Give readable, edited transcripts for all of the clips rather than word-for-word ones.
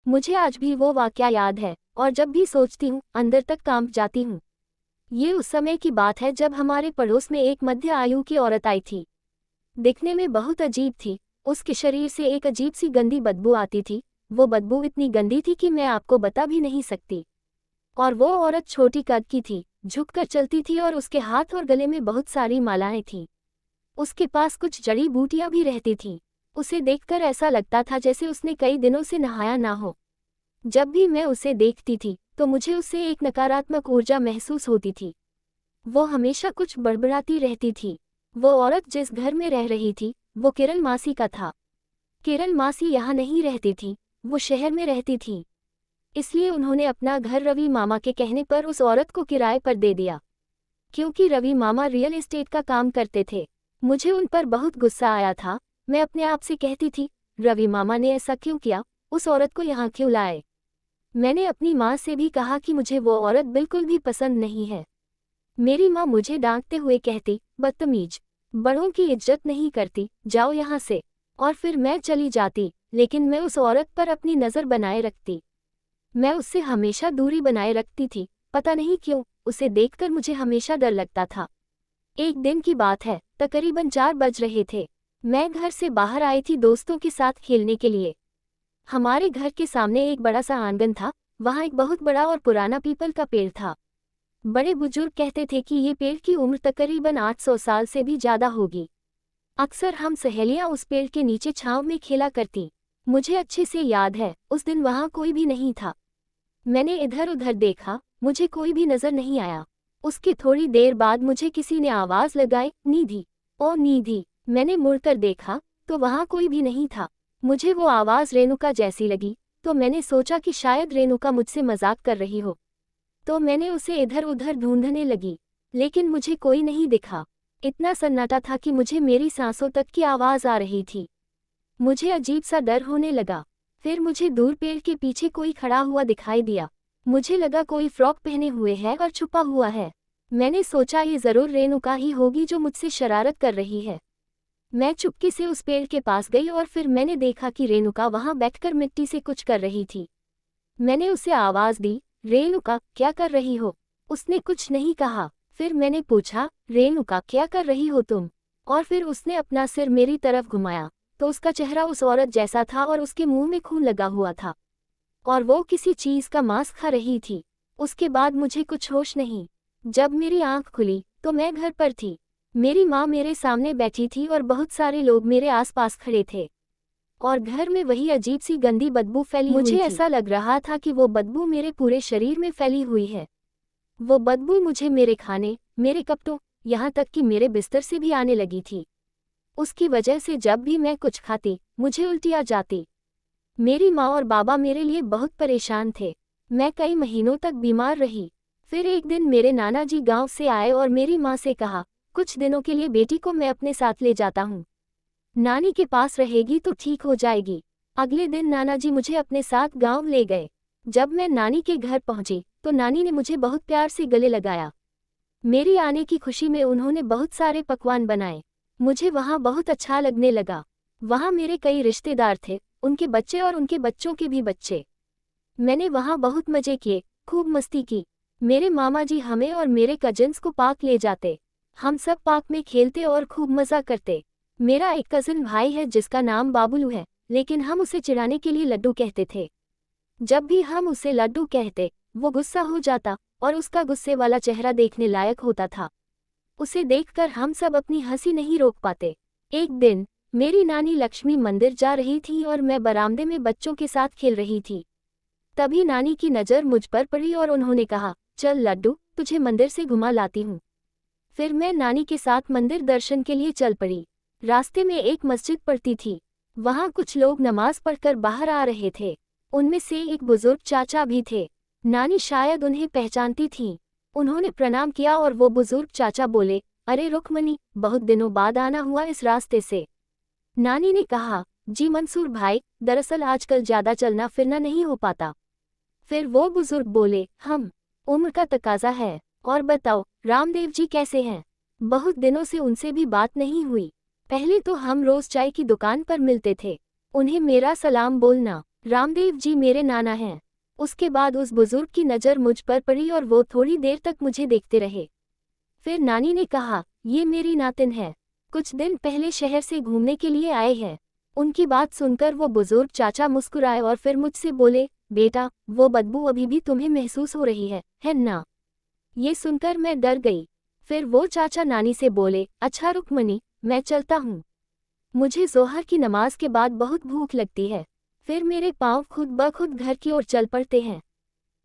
मुझे आज भी वो वाकया याद है और जब भी सोचती हूँ अंदर तक कांप जाती हूँ। ये उस समय की बात है जब हमारे पड़ोस में एक मध्य आयु की औरत आई थी। दिखने में बहुत अजीब थी। उसके शरीर से एक अजीब सी गंदी बदबू आती थी। वो बदबू इतनी गंदी थी कि मैं आपको बता भी नहीं सकती। और वो औरत छोटी कद की थी, झुककर चलती थी और उसके हाथ और गले में बहुत सारी मालाएं थीं। उसके पास कुछ जड़ी बूटियां भी रहती थीं। उसे देखकर ऐसा लगता था जैसे उसने कई दिनों से नहाया ना हो। जब भी मैं उसे देखती थी तो मुझे उससे एक नकारात्मक ऊर्जा महसूस होती थी। वो हमेशा कुछ बड़बड़ाती रहती थी। वो औरत जिस घर में रह रही थी वो किरण मासी का था। किरण मासी यहाँ नहीं रहती थी, वो शहर में रहती थी। इसलिए उन्होंने अपना घर रवि मामा के कहने पर उस औरत को किराए पर दे दिया। क्योंकि रवि मामा रियल एस्टेट का काम करते थे, मुझे उन पर बहुत गुस्सा आया था। मैं अपने आप से कहती थी, रवि मामा ने ऐसा क्यों किया, उस औरत को यहाँ क्यों लाए। मैंने अपनी माँ से भी कहा कि मुझे वो औरत बिल्कुल भी पसंद नहीं है। मेरी माँ मुझे डांटते हुए कहती, बदतमीज, बड़ों की इज्जत नहीं करती, जाओ यहाँ से। और फिर मैं चली जाती, लेकिन मैं उस औरत पर अपनी नज़र बनाए रखती। मैं उससे हमेशा दूरी बनाए रखती थी, पता नहीं क्यों, उसे देखकर मुझे हमेशा डर लगता था। एक दिन की बात है, तकरीबन 4 बज रहे थे। मैं घर से बाहर आई थी दोस्तों के साथ खेलने के लिए। हमारे घर के सामने एक बड़ा सा आंगन था, वहाँ एक बहुत बड़ा और पुराना पीपल का पेड़ था। बड़े बुजुर्ग कहते थे कि ये पेड़ की उम्र तकरीबन 800 साल से भी ज़्यादा होगी। अक्सर हम सहेलियाँ उस पेड़ के नीचे छाँव में खेला करती। मुझे अच्छे से याद है, उस दिन वहाँ कोई भी नहीं था। मैंने इधर उधर देखा, मुझे कोई भी नजर नहीं आया। उसके थोड़ी देर बाद मुझे किसी ने आवाज लगाई, निधि, ओ निधि। मैंने मुड़कर देखा तो वहाँ कोई भी नहीं था। मुझे वो आवाज रेणुका जैसी लगी, तो मैंने सोचा कि शायद रेणुका मुझसे मजाक कर रही हो। तो मैंने उसे इधर उधर ढूंढने लगी, लेकिन मुझे कोई नहीं दिखा। इतना सन्नाटा था कि मुझे मेरी सांसों तक की आवाज आ रही थी। मुझे अजीब सा डर होने लगा। फिर मुझे दूर पेड़ के पीछे कोई खड़ा हुआ दिखाई दिया। मुझे लगा कोई फ्रॉक पहने हुए है और छुपा हुआ है। मैंने सोचा ये जरूर रेणुका ही होगी जो मुझसे शरारत कर रही है। मैं चुपके से उस पेड़ के पास गई और फिर मैंने देखा कि रेणुका वहां बैठकर मिट्टी से कुछ कर रही थी। मैंने उसे आवाज दी, रेणुका क्या कर रही हो। उसने कुछ नहीं कहा। फिर मैंने पूछा, रेणुका क्या कर रही हो तुम। और फिर उसने अपना सिर मेरी तरफ घुमाया तो उसका चेहरा उस औरत जैसा था और उसके मुंह में खून लगा हुआ था और वो किसी चीज का मांस खा रही थी। उसके बाद मुझे कुछ होश नहीं। जब मेरी आंख खुली तो मैं घर पर थी। मेरी माँ मेरे सामने बैठी थी और बहुत सारे लोग मेरे आसपास खड़े थे और घर में वही अजीब सी गंदी बदबू फैली हुई थी। मुझे ऐसा लग रहा था कि वो बदबू मेरे पूरे शरीर में फैली हुई है। वो बदबू मुझे मेरे खाने, मेरे कपड़ों, यहाँ तक कि मेरे बिस्तर से भी आने लगी थी। उसकी वजह से जब भी मैं कुछ खाती मुझे उल्टी आ जाती। मेरी माँ और बाबा मेरे लिए बहुत परेशान थे। मैं कई महीनों तक बीमार रही। फिर एक दिन मेरे नाना जी गांव से आए और मेरी माँ से कहा, कुछ दिनों के लिए बेटी को मैं अपने साथ ले जाता हूँ, नानी के पास रहेगी तो ठीक हो जाएगी। अगले दिन नाना जी मुझे अपने साथ गांव ले गए। जब मैं नानी के घर पहुंची तो नानी ने मुझे बहुत प्यार से गले लगाया। मेरी आने की खुशी में उन्होंने बहुत सारे पकवान बनाए। मुझे वहाँ बहुत अच्छा लगने लगा। वहाँ मेरे कई रिश्तेदार थे, उनके बच्चे और उनके बच्चों के भी बच्चे। मैंने वहाँ बहुत मजे किए, खूब मस्ती की। मेरे मामा जी हमें और मेरे कजिन्स को पार्क ले जाते। हम सब पार्क में खेलते और खूब मज़ा करते। मेरा एक कजिन भाई है जिसका नाम बाबुलू है, लेकिन हम उसे चिढ़ाने के लिए लड्डू कहते थे। जब भी हम उसे लड्डू कहते वो गुस्सा हो जाता और उसका गुस्से वाला चेहरा देखने लायक होता था। उसे देखकर हम सब अपनी हंसी नहीं रोक पाते। एक दिन मेरी नानी लक्ष्मी मंदिर जा रही थी और मैं बरामदे में बच्चों के साथ खेल रही थी। तभी नानी की नज़र मुझ पर पड़ी और उन्होंने कहा, चल लड्डू, तुझे मंदिर से घुमा लाती हूँ। फिर मैं नानी के साथ मंदिर दर्शन के लिए चल पड़ी। रास्ते में एक मस्जिद पड़ती थी। वहाँ कुछ लोग नमाज पढ़कर बाहर आ रहे थे। उनमें से एक बुजुर्ग चाचा भी थे। नानी शायद उन्हें पहचानती थीं। उन्होंने प्रणाम किया और वो बुजुर्ग चाचा बोले, अरे रुक्मणी, बहुत दिनों बाद आना हुआ इस रास्ते से। नानी ने कहा, जी मंसूर भाई, दरअसल आजकल ज़्यादा चलना फिरना नहीं हो पाता। फिर वो बुजुर्ग बोले, हम उम्र का तकाजा है। और बताओ रामदेव जी कैसे हैं। बहुत दिनों से उनसे भी बात नहीं हुई। पहले तो हम रोज चाय की दुकान पर मिलते थे। उन्हें मेरा सलाम बोलना। रामदेव जी मेरे नाना हैं। उसके बाद उस बुजुर्ग की नज़र मुझ पर पड़ी और वो थोड़ी देर तक मुझे देखते रहे। फिर नानी ने कहा, ये मेरी नातिन है, कुछ दिन पहले शहर से घूमने के लिए आए हैं। उनकी बात सुनकर वो बुजुर्ग चाचा मुस्कुराए और फिर मुझसे बोले, बेटा, वो बदबू अभी भी तुम्हें महसूस हो रही है ना? ये सुनकर मैं डर गई। फिर वो चाचा नानी से बोले, अच्छा रुक्मणी, मैं चलता हूँ, मुझे जोहर की नमाज के बाद बहुत भूख लगती है। फिर मेरे पाँव खुद ब खुद घर की ओर चल पड़ते हैं।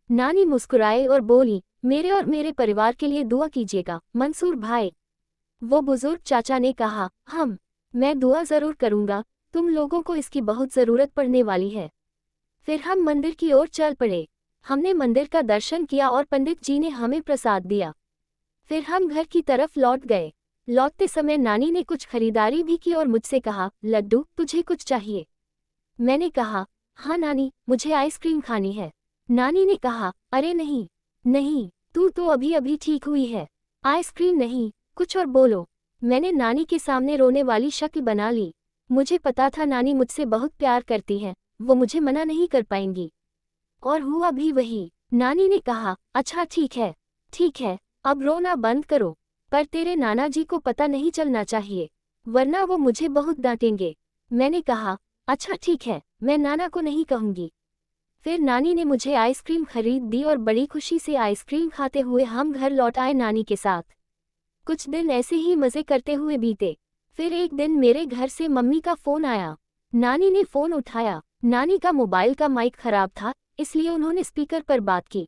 नानी मुस्कुराए और बोली, मेरे और मेरे परिवार के लिए दुआ कीजिएगा मंसूर भाई। वो बुजुर्ग चाचा ने कहा, मैं दुआ जरूर करूँगा, तुम लोगों को इसकी बहुत ज़रूरत पड़ने वाली है। फिर हम मंदिर की ओर चल पड़े। हमने मंदिर का दर्शन किया और पंडित जी ने हमें प्रसाद दिया। फिर हम घर की तरफ लौट गए। लौटते समय नानी ने कुछ खरीदारी भी की और मुझसे कहा, लड्डू, तुझे कुछ चाहिए? मैंने कहा, हाँ नानी, मुझे आइसक्रीम खानी है। नानी ने कहा, अरे नहीं नहीं, तू तो अभी अभी ठीक हुई है, आइसक्रीम नहीं, कुछ और बोलो। मैंने नानी के सामने रोने वाली शक्ल बना ली। मुझे पता था नानी मुझसे बहुत प्यार करती हैं, वो मुझे मना नहीं कर पाएंगी। और हुआ भी वही। नानी ने कहा, अच्छा ठीक है, अब रोना बंद करो, पर तेरे नाना जी को पता नहीं चलना चाहिए, वरना वो मुझे बहुत डांटेंगे। मैंने कहा, अच्छा ठीक है, मैं नाना को नहीं कहूँगी। फिर नानी ने मुझे आइसक्रीम खरीद दी और बड़ी खुशी से आइसक्रीम खाते हुए हम घर लौट आए नानी के साथ। कुछ दिन ऐसे ही मज़े करते हुए बीते। फिर एक दिन मेरे घर से मम्मी का फ़ोन आया। नानी ने फ़ोन उठाया। नानी का मोबाइल का माइक खराब था, इसलिए उन्होंने स्पीकर पर बात की।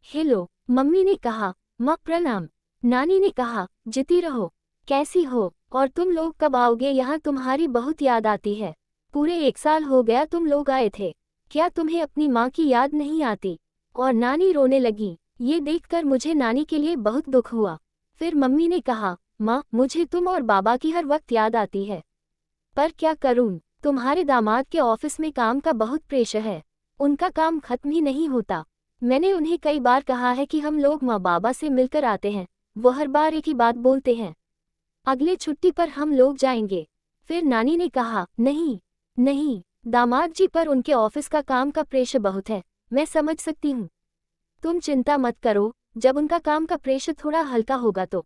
हेलो, मम्मी ने कहा। माँ प्रणाम। नानी ने कहा, जीती रहो, कैसी हो, और तुम लोग कब आओगे यहाँ, तुम्हारी बहुत याद आती है। पूरे 1 साल हो गया तुम लोग आए थे, क्या तुम्हें अपनी माँ की याद नहीं आती? और नानी रोने लगी। ये देखकर मुझे नानी के लिए बहुत दुख हुआ। फिर मम्मी ने कहा, माँ, मुझे तुम और बाबा की हर वक्त याद आती है, पर क्या करूँ, तुम्हारे दामाद के ऑफिस में काम का बहुत प्रेशर है, उनका काम खत्म ही नहीं होता। मैंने उन्हें कई बार कहा है कि हम लोग माँ बाबा से मिलकर आते हैं, वो हर बार एक ही बात बोलते हैं, अगले छुट्टी पर हम लोग जाएंगे। फिर नानी ने कहा, नहीं, दामाद जी पर उनके ऑफिस का काम का प्रेशर बहुत है, मैं समझ सकती हूँ। तुम चिंता मत करो, जब उनका काम का प्रेशर थोड़ा हल्का होगा तो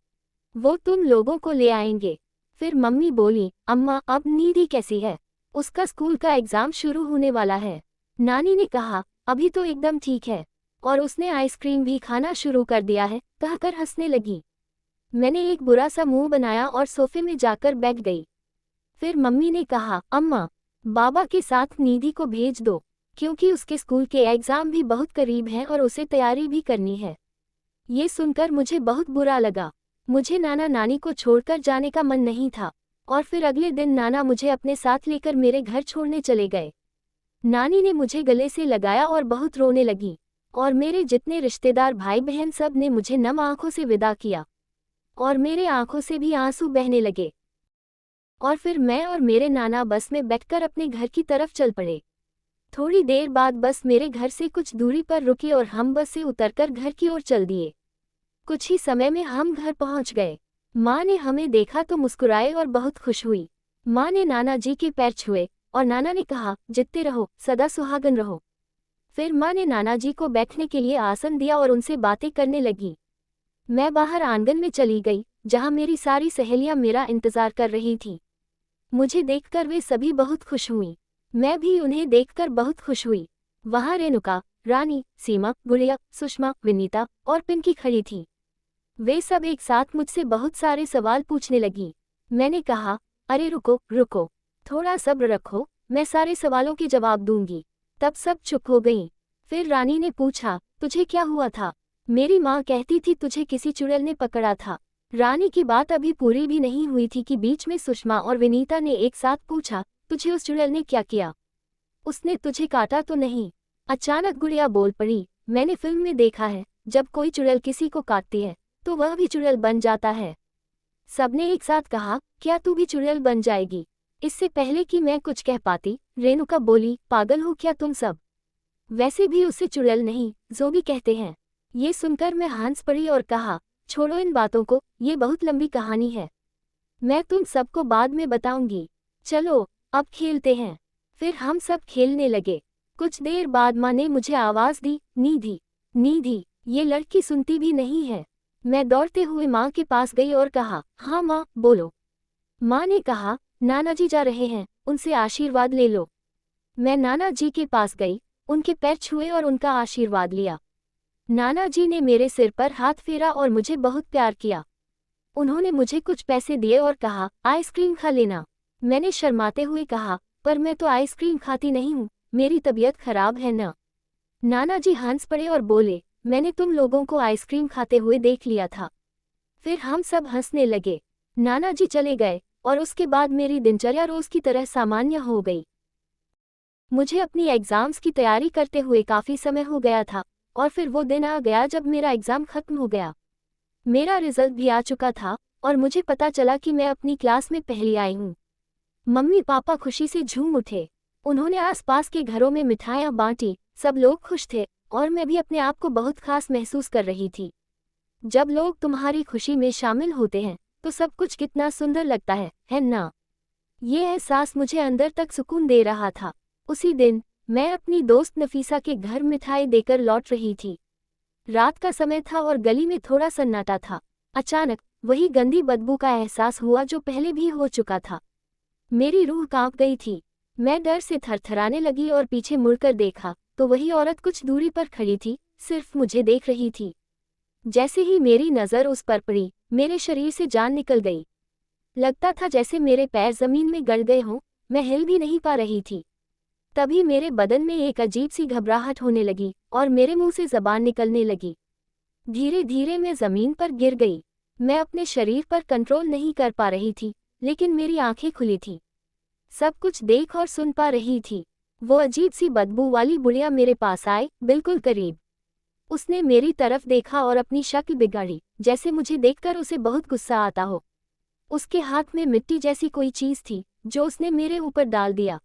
वो तुम लोगों को ले आएंगे। फिर मम्मी बोली, अम्मा, अब निधि कैसी है? उसका स्कूल का एग्ज़ाम शुरू होने वाला है। नानी ने कहा, अभी तो एकदम ठीक है, और उसने आइसक्रीम भी खाना शुरू कर दिया है, कहकर हंसने लगी। मैंने एक बुरा सा मुंह बनाया और सोफे में जाकर बैठ गई। फिर मम्मी ने कहा, अम्मा, बाबा के साथ निधि को भेज दो, क्योंकि उसके स्कूल के एग्ज़ाम भी बहुत करीब हैं और उसे तैयारी भी करनी है। ये सुनकर मुझे बहुत बुरा लगा। मुझे नाना नानी को छोड़कर जाने का मन नहीं था, और फिर अगले दिन नाना मुझे अपने साथ लेकर मेरे घर छोड़ने चले गए। नानी ने मुझे गले से लगाया और बहुत रोने लगी, और मेरे जितने रिश्तेदार भाई बहन सब ने मुझे नम आंखों से विदा किया, और मेरे आंखों से भी आंसू बहने लगे। और फिर मैं और मेरे नाना बस में बैठकर अपने घर की तरफ चल पड़े। थोड़ी देर बाद बस मेरे घर से कुछ दूरी पर रुकी और हम बस से उतरकर घर की ओर चल दिए। कुछ ही समय में हम घर पहुंच गए। माँ ने हमें देखा तो मुस्कुराए और बहुत खुश हुई। माँ ने नाना जी के पैर छुए और नाना ने कहा, जीते रहो, सदा सुहागन रहो। फिर माँ ने नाना जी को बैठने के लिए आसन दिया और उनसे बातें करने लगी। मैं बाहर आंगन में चली गई, जहाँ मेरी सारी सहेलियाँ मेरा इंतजार कर रही थीं। मुझे देखकर वे सभी बहुत खुश हुईं। मैं भी उन्हें देखकर बहुत खुश हुई। वहाँ रेणुका, रानी, सीमा, गुड़िया, सुषमा, विनीता और पिंकी खड़ी थीं। वे सब एक साथ मुझसे बहुत सारे सवाल पूछने लगीं। मैंने कहा, अरे रुको, थोड़ा सब्र रखो, मैं सारे सवालों के जवाब दूंगी। तब सब चुप हो गईं। फिर रानी ने पूछा, तुझे क्या हुआ था? मेरी माँ कहती थी तुझे किसी चुड़ैल ने पकड़ा था। रानी की बात अभी पूरी भी नहीं हुई थी कि बीच में सुषमा और विनीता ने एक साथ पूछा, तुझे उस चुड़ैल ने क्या किया? उसने तुझे काटा तो नहीं? अचानक गुड़िया बोल पड़ी, मैंने फिल्म में देखा है, जब कोई चुड़ैल किसी को काटती है तो वह भी चुड़ैल बन जाता है। सबने एक साथ कहा, क्या तू भी चुड़ैल बन जाएगी? इससे पहले कि मैं कुछ कह पाती, रेणुका बोली, पागल हो क्या तुम सब? वैसे भी उसे चुड़ैल नहीं, जोगी कहते हैं। ये सुनकर मैं हंस पड़ी और कहा, छोड़ो इन बातों को, ये बहुत लंबी कहानी है, मैं तुम सबको बाद में बताऊंगी। चलो अब खेलते हैं। फिर हम सब खेलने लगे। कुछ देर बाद माँ ने मुझे आवाज दी, निधि, निधि। ये लड़की सुनती भी नहीं है। मैं दौड़ते हुए माँ के पास गई और कहा, हाँ माँ, बोलो। माँ ने कहा, नाना जी जा रहे हैं, उनसे आशीर्वाद ले लो। मैं नाना जी के पास गई, उनके पैर छुए और उनका आशीर्वाद लिया। नाना जी ने मेरे सिर पर हाथ फेरा और मुझे बहुत प्यार किया। उन्होंने मुझे कुछ पैसे दिए और कहा, आइसक्रीम खा लेना। मैंने शर्माते हुए कहा, पर मैं तो आइसक्रीम खाती नहीं हूँ, मेरी तबीयत खराब है ना। नाना जी हंस पड़े और बोले, मैंने तुम लोगों को आइसक्रीम खाते हुए देख लिया था। फिर हम सब हंसने लगे। नाना जी चले गए और उसके बाद मेरी दिनचर्या रोज की तरह सामान्य हो गई। मुझे अपनी एग्जाम्स की तैयारी करते हुए काफ़ी समय हो गया था और फिर वो दिन आ गया जब मेरा एग्ज़ाम खत्म हो गया। मेरा रिजल्ट भी आ चुका था और मुझे पता चला कि मैं अपनी क्लास में पहली आई हूँ। मम्मी पापा खुशी से झूम उठे। उन्होंने आसपास के घरों में मिठाइयाँ बांटी, सब लोग खुश थे और मैं भी अपने आप को बहुत खास महसूस कर रही थी। जब लोग तुम्हारी खुशी में शामिल होते हैं तो सब कुछ कितना सुंदर लगता है ना? ये एहसास मुझे अंदर तक सुकून दे रहा था। उसी दिन मैं अपनी दोस्त नफीसा के घर मिठाई देकर लौट रही थी। रात का समय था और गली में थोड़ा सन्नाटा था। अचानक वही गंदी बदबू का एहसास हुआ जो पहले भी हो चुका था। मेरी रूह कांप गई थी। मैं डर से थरथराने लगी और पीछे मुड़कर देखा तो वही औरत कुछ दूरी पर खड़ी थी, सिर्फ मुझे देख रही थी। जैसे ही मेरी नज़र उस पर पड़ी, मेरे शरीर से जान निकल गई। लगता था जैसे मेरे पैर जमीन में गड़ गए हों, मैं हिल भी नहीं पा रही थी। तभी मेरे बदन में एक अजीब सी घबराहट होने लगी और मेरे मुंह से जबान निकलने लगी। धीरे धीरे मैं जमीन पर गिर गई। मैं अपने शरीर पर कंट्रोल नहीं कर पा रही थी, लेकिन मेरी आंखें खुली थीं। सब कुछ देख और सुन पा रही थी। वो अजीब सी बदबू वाली बुढ़िया मेरे पास आई, बिल्कुल करीब। उसने मेरी तरफ देखा और अपनी शक्ल बिगाड़ी, जैसे मुझे देखकर उसे बहुत गुस्सा आता हो। उसके हाथ में मिट्टी जैसी कोई चीज थी जो उसने मेरे ऊपर डाल दिया।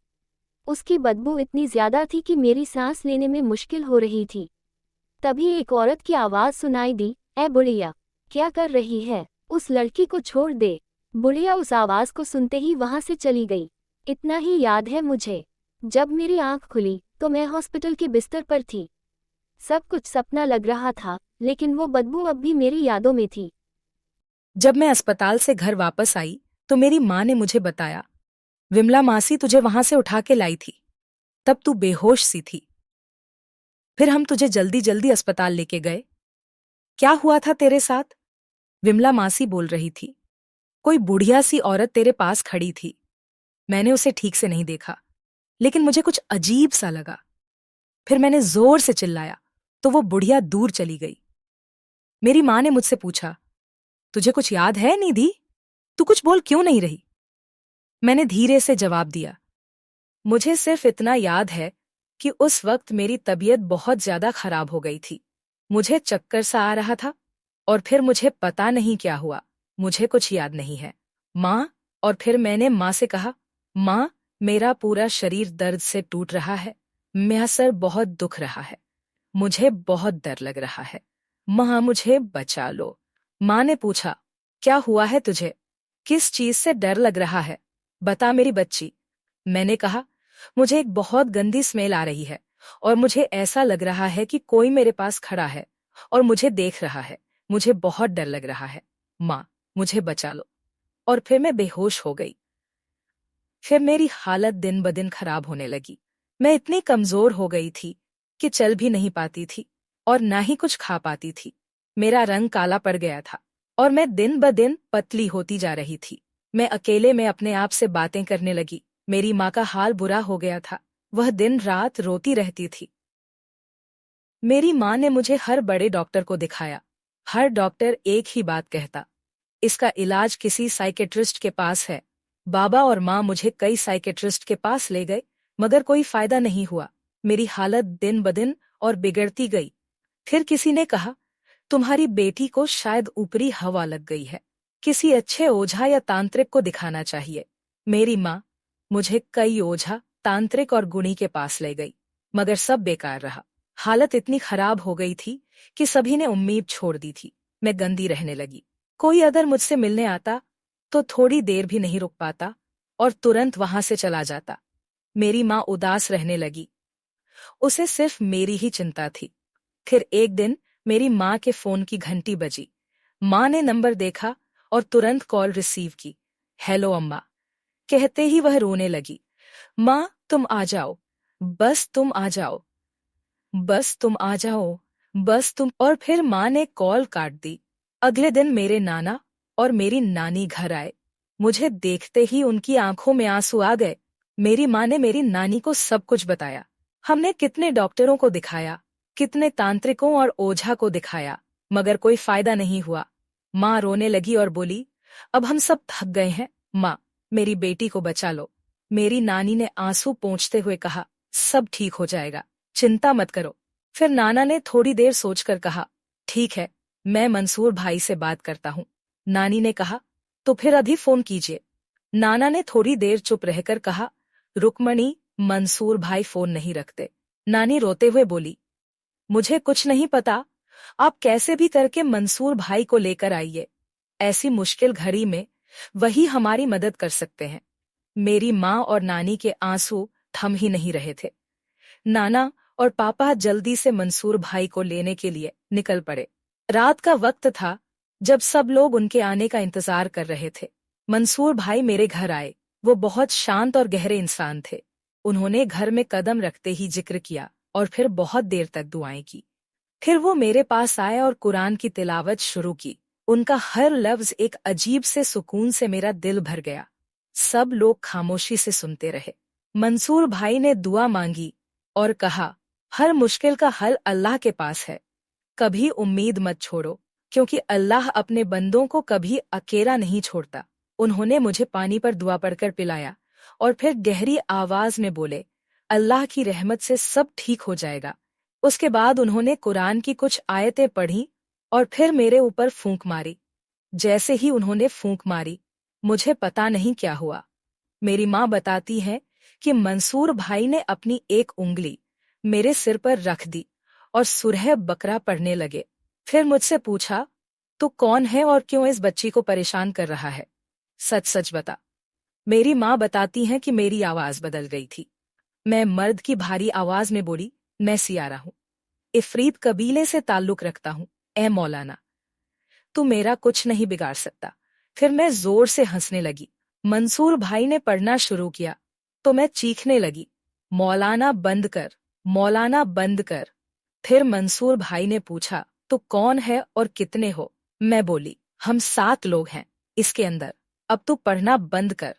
उसकी बदबू इतनी ज्यादा थी कि मेरी सांस लेने में मुश्किल हो रही थी। तभी एक औरत की आवाज सुनाई दी, ए बुढ़िया, क्या कर रही है? उस लड़की को छोड़ दे। बुढ़िया उस आवाज को सुनते ही वहां से चली गई। इतना ही याद है मुझे, जब मेरी आंख खुली तो मैं हॉस्पिटल के बिस्तर पर थी। सब कुछ सपना लग रहा था, लेकिन वो बदबू अब भी मेरी यादों में थी। जब मैं अस्पताल से घर वापस आई तो मेरी माँ ने मुझे बताया, विमला मासी तुझे वहां से उठा के लाई थी, तब तू बेहोश सी थी। फिर हम तुझे जल्दी जल्दी अस्पताल लेके गए। क्या हुआ था तेरे साथ? विमला मासी बोल रही थी। कोई बुढ़िया सी औरत तेरे पास खड़ी थी। मैंने उसे ठीक से नहीं देखा, लेकिन मुझे कुछ अजीब सा लगा। फिर मैंने जोर से चिल्लाया तो वो बुढ़िया दूर चली गई। मेरी माँ ने मुझसे पूछा, तुझे कुछ याद है निधि? तू कुछ बोल क्यों नहीं रही? मैंने धीरे से जवाब दिया, मुझे सिर्फ इतना याद है कि उस वक्त मेरी तबीयत बहुत ज्यादा खराब हो गई थी। मुझे चक्कर सा आ रहा था और फिर मुझे पता नहीं क्या हुआ, मुझे कुछ याद नहीं है माँ। और फिर मैंने माँ से कहा, माँ, मेरा पूरा शरीर दर्द से टूट रहा है, मेरा सर बहुत दुख रहा है, मुझे बहुत डर लग रहा है, माँ मुझे बचा लो। माँ ने पूछा, क्या हुआ है तुझे? किस चीज से डर लग रहा है? बता मेरी बच्ची। मैंने कहा, मुझे एक बहुत गंदी स्मेल आ रही है और मुझे ऐसा लग रहा है कि कोई मेरे पास खड़ा है और मुझे देख रहा है, मुझे बहुत डर लग रहा है, माँ मुझे बचा लो। और फिर मैं बेहोश हो गई। फिर मेरी हालत दिन ब दिन खराब होने लगी। मैं इतनी कमजोर हो गई थी कि चल भी नहीं पाती थी और ना ही कुछ खा पाती थी। मेरा रंग काला पड़ गया था और मैं दिन ब दिन पतली होती जा रही थी। मैं अकेले में अपने आप से बातें करने लगी। मेरी माँ का हाल बुरा हो गया था, वह दिन रात रोती रहती थी। मेरी माँ ने मुझे हर बड़े डॉक्टर को दिखाया। हर डॉक्टर एक ही बात कहता, इसका इलाज किसी साइकेट्रिस्ट के पास है। बाबा और माँ मुझे कई साइकेट्रिस्ट के पास ले गए, मगर कोई फायदा नहीं हुआ। मेरी हालत दिन ब दिन और बिगड़ती गई। फिर किसी ने कहा, तुम्हारी बेटी को शायद ऊपरी हवा लग गई है, किसी अच्छे ओझा या तांत्रिक को दिखाना चाहिए। मेरी माँ मुझे कई ओझा, तांत्रिक और गुणी के पास ले गई, मगर सब बेकार रहा। हालत इतनी खराब हो गई थी कि सभी ने उम्मीद छोड़ दी थी। मैं गंदी रहने लगी। कोई अगर मुझसे मिलने आता तो थोड़ी देर भी नहीं रुक पाता और तुरंत वहां से चला जाता। मेरी माँ उदास रहने लगी। उसे सिर्फ मेरी ही चिंता थी। फिर एक दिन मेरी माँ के फोन की घंटी बजी। माँ ने नंबर देखा और तुरंत कॉल रिसीव की। हेलो अम्मा कहते ही वह रोने लगी। माँ तुम आ जाओ, बस तुम आ जाओ, बस तुम आ जाओ, बस तुम। और फिर माँ ने कॉल काट दी। अगले दिन मेरे नाना और मेरी नानी घर आए। मुझे देखते ही उनकी आंखों में आंसू आ गए। मेरी माँ ने मेरी नानी को सब कुछ बताया। हमने कितने डॉक्टरों को दिखाया, कितने तांत्रिकों और ओझा को दिखाया, मगर कोई फायदा नहीं हुआ। माँ रोने लगी और बोली, अब हम सब थक गए हैं, माँ मेरी बेटी को बचा लो। मेरी नानी ने आंसू पोंछते हुए कहा, सब ठीक हो जाएगा, चिंता मत करो। फिर नाना ने थोड़ी देर सोचकर कहा, ठीक है, मैं मंसूर भाई से बात करता हूँ। नानी ने कहा, तो फिर अभी फोन कीजिए। नाना ने थोड़ी देर चुप रहकर कहा, रुकमणी, मंसूर भाई फोन नहीं रखते। नानी रोते हुए बोली, मुझे कुछ नहीं पता, आप कैसे भी करके मंसूर भाई को लेकर आइए। ऐसी मुश्किल घड़ी में वही हमारी मदद कर सकते हैं। मेरी माँ और नानी के आंसू थम ही नहीं रहे थे। नाना और पापा जल्दी से मंसूर भाई को लेने के लिए निकल पड़े। रात का वक्त था जब सब लोग उनके आने का इंतजार कर रहे थे। मंसूर भाई मेरे घर आए। वो बहुत शांत और गहरे इंसान थे। उन्होंने घर में कदम रखते ही जिक्र किया और फिर बहुत देर तक दुआएं की। फिर वो मेरे पास आए और कुरान की तिलावत शुरू की। उनका हर लफ्ज एक अजीब से सुकून से मेरा दिल भर गया। सब लोग खामोशी से सुनते रहे। मंसूर भाई ने दुआ मांगी और कहा, हर मुश्किल का हल अल्लाह के पास है। कभी उम्मीद मत छोड़ो, क्योंकि अल्लाह अपने बंदों को कभी अकेला नहीं छोड़ता। उन्होंने मुझे पानी पर दुआ पढ़कर पिलाया और फिर गहरी आवाज में बोले, अल्लाह की रहमत से सब ठीक हो जाएगा। उसके बाद उन्होंने कुरान की कुछ आयतें पढ़ी और फिर मेरे ऊपर फूंक मारी। जैसे ही उन्होंने फूंक मारी, मुझे पता नहीं क्या हुआ। मेरी माँ बताती है कि मंसूर भाई ने अपनी एक उंगली मेरे सिर पर रख दी और सुरह बकरा पढ़ने लगे। फिर मुझसे पूछा, तू कौन है और क्यों इस बच्ची को परेशान कर रहा है? सच सच बता। मेरी माँ बताती हैं कि मेरी आवाज बदल गई थी। मैं मर्द की भारी आवाज में बोली, मैं सियारा हूँ, इफरीत कबीले से ताल्लुक रखता हूँ। ए मौलाना, तू मेरा कुछ नहीं बिगाड़ सकता। फिर मैं जोर से हंसने लगी। मंसूर भाई ने पढ़ना शुरू किया तो मैं चीखने लगी, मौलाना बंद कर, मौलाना बंद कर। फिर मंसूर भाई ने पूछा, तू कौन है और कितने हो? मैं बोली, हम 7 लोग हैं इसके अंदर, अब तू पढ़ना बंद कर।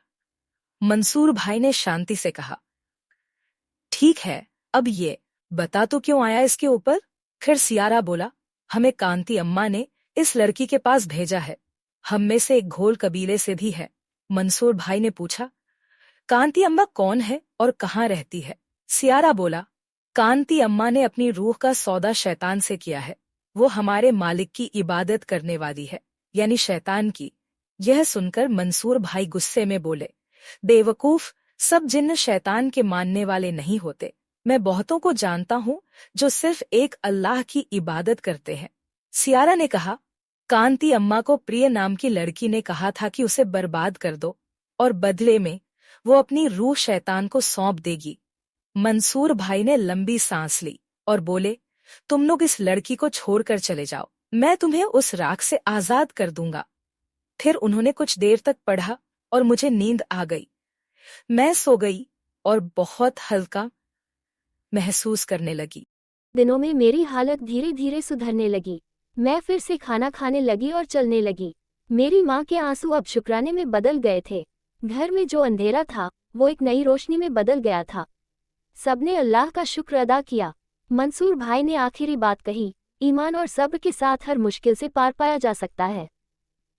मंसूर भाई ने शांति से कहा, ठीक है, अब ये बता तू क्यों आया इसके ऊपर? फिर सियारा बोला, हमें कांति अम्मा ने इस लड़की के पास भेजा है। हम में से एक घोल कबीले से भी है। मंसूर भाई ने पूछा, कांति अम्मा कौन है और कहाँ रहती है? सियारा बोला, कांति अम्मा ने अपनी रूह का सौदा शैतान से किया है। वो हमारे मालिक की इबादत करने वाली है, यानी शैतान की। यह सुनकर मंसूर भाई गुस्से में बोले, बेवकूफ, सब जिन्न शैतान के मानने वाले नहीं होते। मैं बहुतों को जानता हूँ जो सिर्फ एक अल्लाह की इबादत करते हैं। सियारा ने कहा, कांति अम्मा को प्रिय नाम की लड़की ने कहा था कि उसे बर्बाद कर दो और बदले में वो अपनी रूह शैतान को सौंप देगी। मंसूर भाई ने लंबी सांस ली और बोले, तुम लोग इस लड़की को छोड़कर चले जाओ, मैं तुम्हें उस राख से आजाद कर दूंगा। फिर उन्होंने कुछ देर तक पढ़ा और मुझे नींद आ गई। मैं सो गई और बहुत हल्का महसूस करने लगी। दिनों में मेरी हालत धीरे धीरे सुधरने लगी। मैं फिर से खाना खाने लगी और चलने लगी। मेरी माँ के आंसू अब शुक्राने में बदल गए थे। घर में जो अंधेरा था वो एक नई रोशनी में बदल गया था। सबने अल्लाह का शुक्र अदा किया। मंसूर भाई ने आखिरी बात कही, ईमान और सब्र के साथ हर मुश्किल से पार पाया जा सकता है।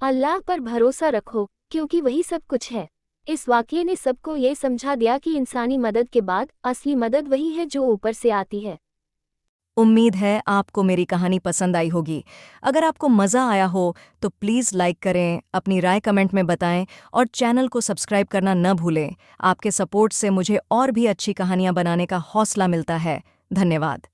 अल्लाह पर भरोसा रखो, क्योंकि वही सब कुछ है। इस वाक़ये ने सबको ये समझा दिया कि इंसानी मदद के बाद असली मदद वही है जो ऊपर से आती है। उम्मीद है आपको मेरी कहानी पसंद आई होगी। अगर आपको मज़ा आया हो तो प्लीज़ लाइक करें, अपनी राय कमेंट में बताएं और चैनल को सब्सक्राइब करना न भूलें। आपके सपोर्ट से मुझे और भी अच्छी कहानियाँ बनाने का हौसला मिलता है। धन्यवाद।